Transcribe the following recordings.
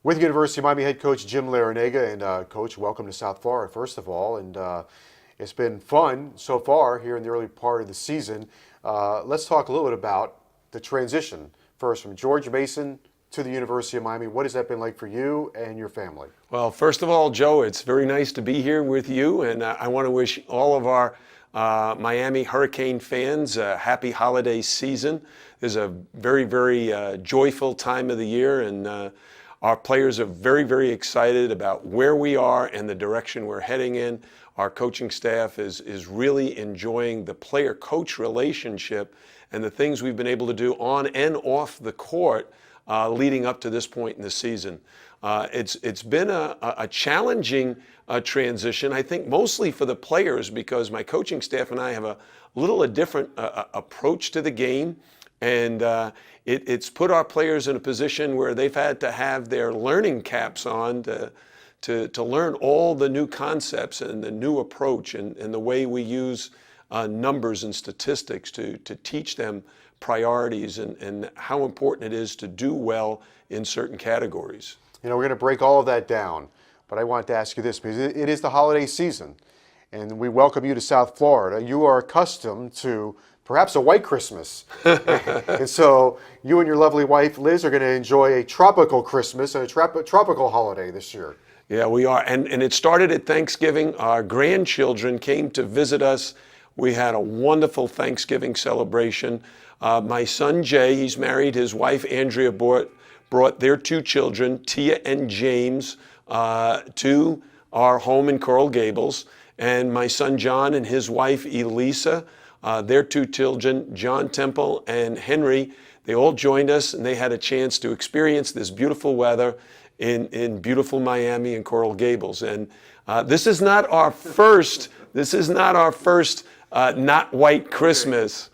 With University of Miami head coach Jim Larinaga. And Coach, welcome to South Florida, first of all. And it's been fun so far here in the early part of the season. Let's talk a little bit about the transition first from George Mason to the University of Miami. What has that been like for you and your family? Well, first of all, Joe, it's very nice to be here with you, and I want to wish all of our Miami Hurricane fans a happy holiday season. It's a very, very joyful time of the year, and our players are very, very excited about where we are and the direction we're heading in. Our coaching staff is really enjoying the player-coach relationship and the things we've been able to do on and off the court leading up to this point in the season. It's been a challenging transition, I think mostly for the players, because my coaching staff and I have a different approach to the game, and it's put our players in a position where they've had to have their learning caps on to learn all the new concepts and the new approach and the way we use numbers and statistics to teach them priorities and how important it is to do well in certain categories. You know, we're going to break all of that down, but I wanted to ask you this because it is the holiday season, and we welcome you to South Florida. You are accustomed to perhaps a white Christmas, and so you and your lovely wife, Liz, are going to enjoy a tropical Christmas and a tropical holiday this year. Yeah, we are, and it started at Thanksgiving. Our grandchildren came to visit us. We had a wonderful Thanksgiving celebration. My son Jay, he's married, his wife Andrea brought their two children, Tia and James, to our home in Coral Gables. And my son John and his wife Elisa, their two children, John Temple and Henry, they all joined us, and they had a chance to experience this beautiful weather in beautiful Miami and Coral Gables. And this is not our first not white Christmas.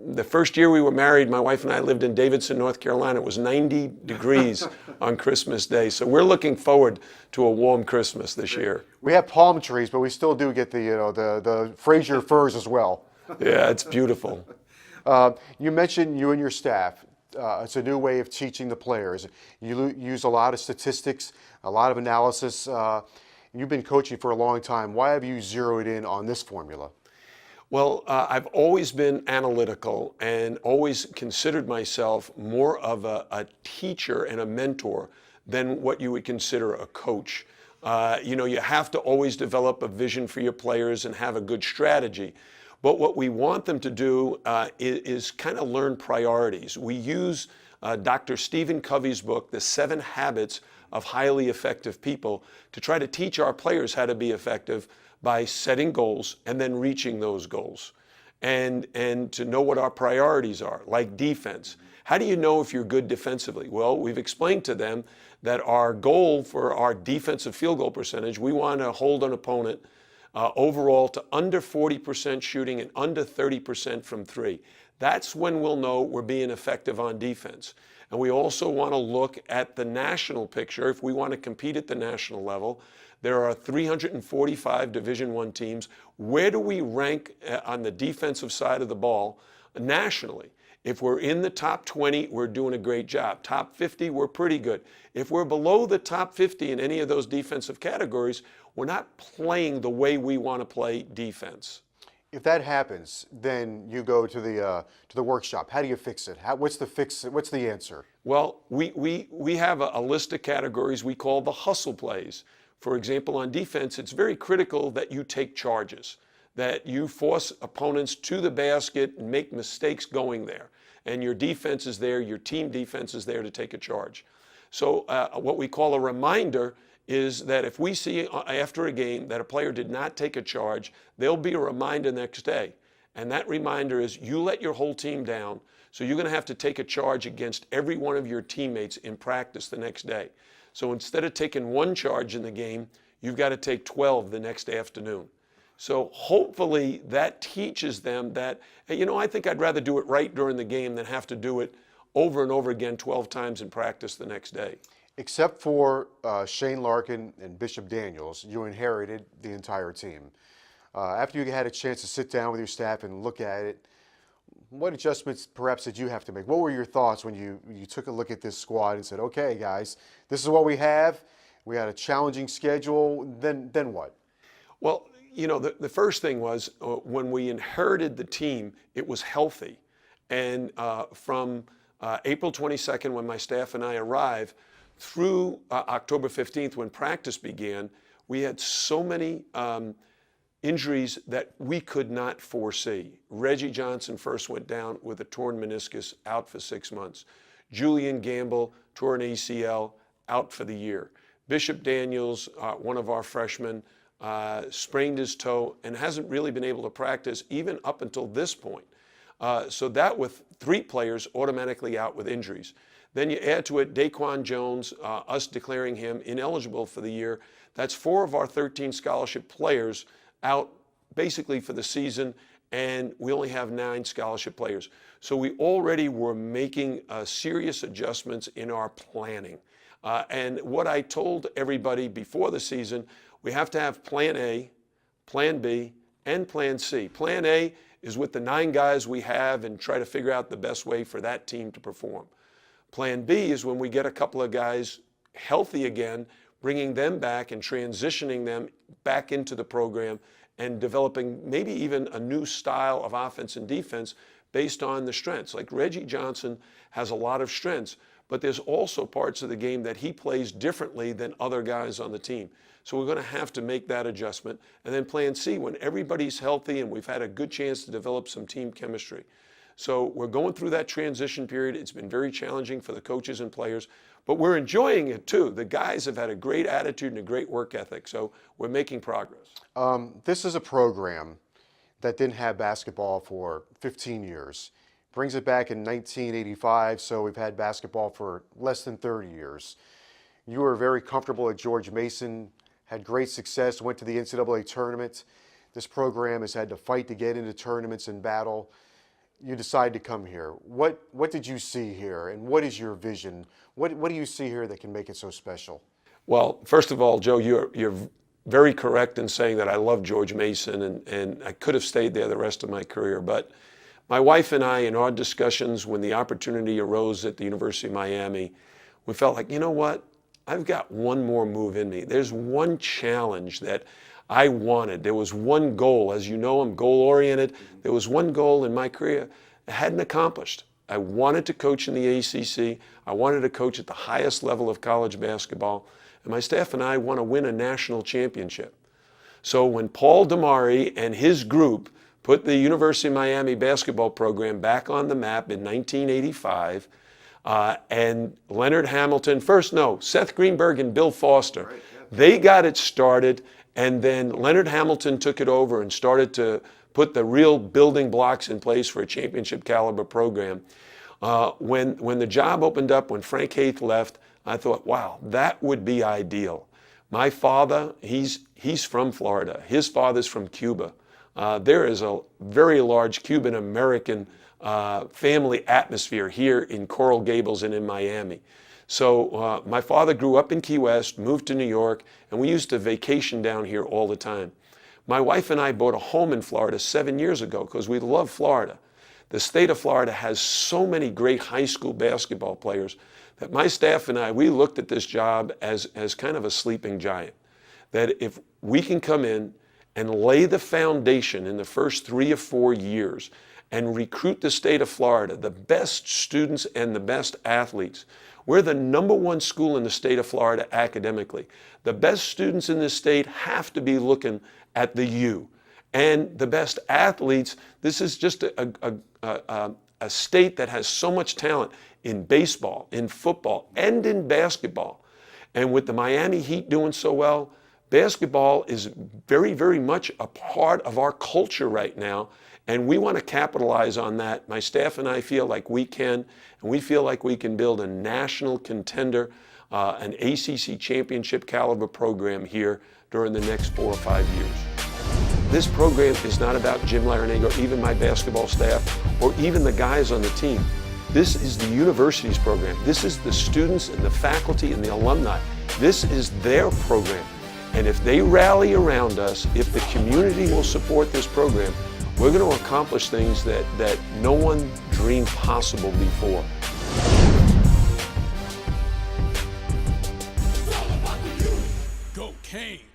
The first year we were married, my wife and I lived in Davidson, North Carolina. It was 90 degrees on Christmas Day. So we're looking forward to a warm Christmas this year. We have palm trees, but we still do get the Fraser firs as well. Yeah, it's beautiful. You mentioned you and your staff. It's a new way of teaching the players. You use a lot of statistics, a lot of analysis. You've been coaching for a long time. Why have you zeroed in on this formula? Well, I've always been analytical and always considered myself more of a teacher and a mentor than what you would consider a coach. You have to always develop a vision for your players and have a good strategy. But what we want them to do is kind of learn priorities. We use Dr. Stephen Covey's book, The 7 Habits of Highly Effective People, to try to teach our players how to be effective by setting goals and then reaching those goals, and to know what our priorities are, like defense. How do you know if you're good defensively? Well, we've explained to them that our goal for our defensive field goal percentage, we want to hold an opponent overall to under 40% shooting and under 30% from three. That's when we'll know we're being effective on defense. And we also want to look at the national picture. If we want to compete at the national level, there are 345 Division I teams. Where do we rank on the defensive side of the ball nationally? If we're in the top 20, we're doing a great job. Top 50, we're pretty good. If we're below the top 50 in any of those defensive categories, we're not playing the way we want to play defense. If that happens, then you go to the workshop. How do you fix it? What's the fix? What's the answer? Well, we have a list of categories we call the hustle plays. For example, on defense, it's very critical that you take charges, that you force opponents to the basket and make mistakes going there. And your defense is there, your team defense is there to take a charge. So what we call a reminder is that if we see after a game that a player did not take a charge, there'll be a reminder next day. And that reminder is you let your whole team down, so you're going to have to take a charge against every one of your teammates in practice the next day. So instead of taking one charge in the game, you've got to take 12 the next afternoon. So hopefully that teaches them that, hey, I think I'd rather do it right during the game than have to do it over and over again 12 times in practice the next day. Except for Shane Larkin and Bishop Daniels, you inherited the entire team. After you had a chance to sit down with your staff and look at it, What adjustments perhaps did you have to make? What were your thoughts when you took a look at this squad and said, okay, guys, this is what we have. We had a challenging schedule. Then what? Well, the first thing was when we inherited the team, it was healthy. And from April 22nd, when my staff and I arrived, through October 15th, when practice began, we had so many injuries that we could not foresee. Reggie Johnson first went down with a torn meniscus, out for 6 months. Julian Gamble tore an ACL, out for the year. Bishop Daniels, one of our freshmen, sprained his toe and hasn't really been able to practice even up until this point. So that with 3 players automatically out with injuries. Then you add to it Daquan Jones, us declaring him ineligible for the year. That's 4 of our 13 scholarship players out basically for the season, and we only have 9 scholarship players. So we already were making serious adjustments in our planning. And what I told everybody before the season, we have to have Plan A, Plan B, and Plan C. Plan A is with the 9 guys we have and try to figure out the best way for that team to perform. Plan B is when we get a couple of guys healthy again, bringing them back and transitioning them back into the program and developing maybe even a new style of offense and defense based on the strengths. Like Reggie Johnson has a lot of strengths, but there's also parts of the game that he plays differently than other guys on the team. So we're going to have to make that adjustment. And then Plan C, when everybody's healthy and we've had a good chance to develop some team chemistry. So we're going through that transition period. It's been very challenging for the coaches and players, but we're enjoying it too. The guys have had a great attitude and a great work ethic, so we're making progress. This is a program that didn't have basketball for 15 years. Brings it back in 1985, so we've had basketball for less than 30 years. You were very comfortable at George Mason, had great success, went to the NCAA tournament. This program has had to fight to get into tournaments and battle. You decided to come here. What did you see here, and what is your vision? What do you see here that can make it so special? Well, first of all, Joe, you're very correct in saying that I love George Mason, and I could have stayed there the rest of my career. But my wife and I, in our discussions when the opportunity arose at the University of Miami, we felt like, you know what? I've got one more move in me. There's one challenge that I wanted. There was one goal. As you know, I'm goal-oriented. There was one goal in my career I hadn't accomplished. I wanted to coach in the ACC. I wanted to coach at the highest level of college basketball. And my staff and I want to win a national championship. So when Paul Damari and his group put the University of Miami basketball program back on the map in 1985, and Leonard Hamilton, Seth Greenberg and Bill Foster, they got it started. And then Leonard Hamilton took it over and started to put the real building blocks in place for a championship caliber program. When the job opened up, when Frank Haith left, I thought, wow, that would be ideal. My father, he's from Florida. His father's from Cuba. There is a very large Cuban-American family atmosphere here in Coral Gables and in Miami. So my father grew up in Key West, moved to New York, and we used to vacation down here all the time. My wife and I bought a home in Florida 7 years ago because we love Florida. The state of Florida has so many great high school basketball players that my staff and I, we looked at this job as kind of a sleeping giant. That if we can come in and lay the foundation in the first 3 or 4 years and recruit the state of Florida, the best students and the best athletes. We're the #1 school in the state of Florida academically. The best students in this state have to be looking at the U. And the best athletes, this is just a state that has so much talent in baseball, in football, and in basketball. And with the Miami Heat doing so well, basketball is very, very much a part of our culture right now, and we want to capitalize on that. My staff and I feel like we can, and we feel like we can build a national contender, an ACC championship caliber program here during the next 4 or 5 years. This program is not about Jim Larinaga or even my basketball staff or even the guys on the team. This is the university's program. This is the students and the faculty and the alumni. This is their program. And if they rally around us, if the community will support this program, we're going to accomplish things that no one dreamed possible before. Go Cane!